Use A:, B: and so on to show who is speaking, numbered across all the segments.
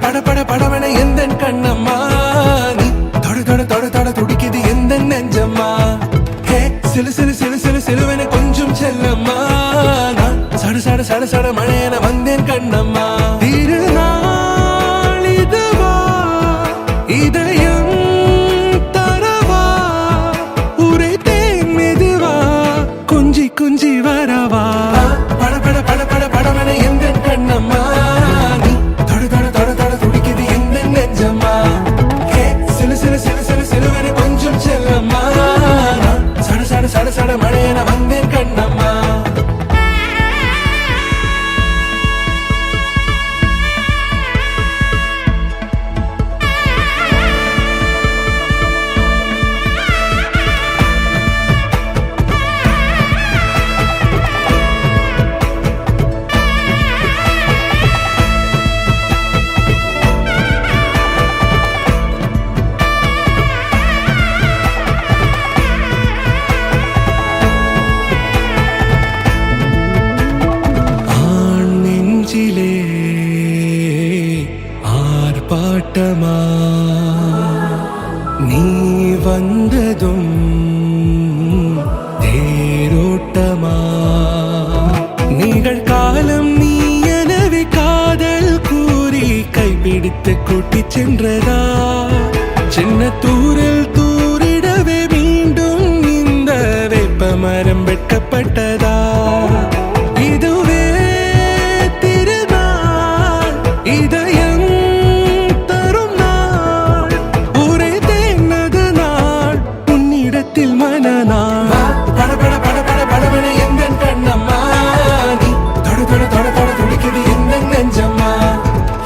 A: பட பட படவன எந்த கண்ணம்மா நீ தொட தொட தொட தொட துடிக்குது எந்த நெஞ்சம்மா ஹே சிலு சிலு சிலு சிலு சிலுவன கொஞ்சம் செல்லம்மா நான் சட சட சட சட மழையன வந்தேன் கண்ணம்மா திருநாள் இதுவா இதயம் தரவா உரைத்தேன் மெதுவா குஞ்சி குஞ்சி வரவா பட பட பட பட படவன எந்த கண்ணம்மா நீ தொட தொட தொட தொட துடிக்குது எந்த நெஞ்சம்மா ஹே சிலு சிலு சிலு சிலு சிலுவன கொஞ்சம் செல்லம்மா நான் சட சட சட சட மழையன வந்தேன் கண்ணம்மா ஆர்ப்பாட்டமா நீ வந்ததும் தேரோட்டமா நிகழ்காலம் நீ எனவே காதல் கூறி கைப்பிடித்து கூட்டிச் சென்றதா சின்ன தூரல் தூரிடவே மீண்டும் இந்த வேப்ப மரம் வெட்கப்பட்டதா இதுவே திருநாள் இதயம் தரும் நாள் ஒரே தேனது நாள் உன்னிடத்தில் மனநாள் பட பட பட பட படவன எந்த கண்ணம்மா நீ தொட தொட தொட தொட துடிக்குது எந்த நெஞ்சம்மா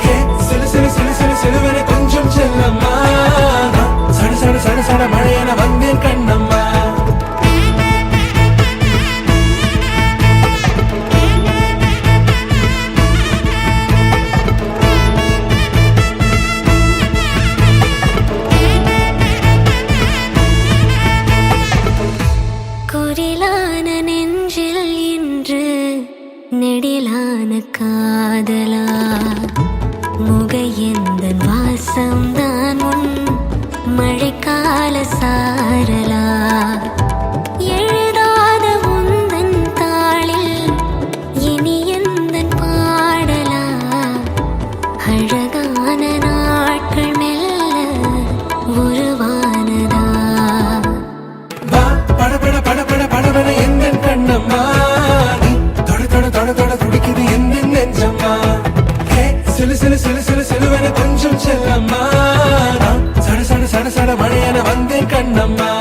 A: ஹே சிலு சிலு சிலு சிலு சிலுவன கொஞ்சம் செல்லம்மா சட சட சட சட மழையன வந்தேன் கண்ணம்மா
B: குரிலான நெஞ்சில் இன்று நெடிலான காதலா முகையெந்தன் வாசம்தான் உன் மழைக்கால சாரலா எழுதாத உந்தன் தாளில் இனி எந்தன் பாடலா அழகான நாட்கள் மெல்ல உருவானதா
A: பட பட பட பட படவன எந்த கண்ணம்மா நீ தொட தொட தொட தொட துடிக்குது எந்த நெஞ்சம்மா ஹே சிலு சிலு சிலு சிலு சிலுவன கொஞ்சம் செல்லம்மா நான் சட சட சட சட மழையன வந்தேன் கண்ணம்மா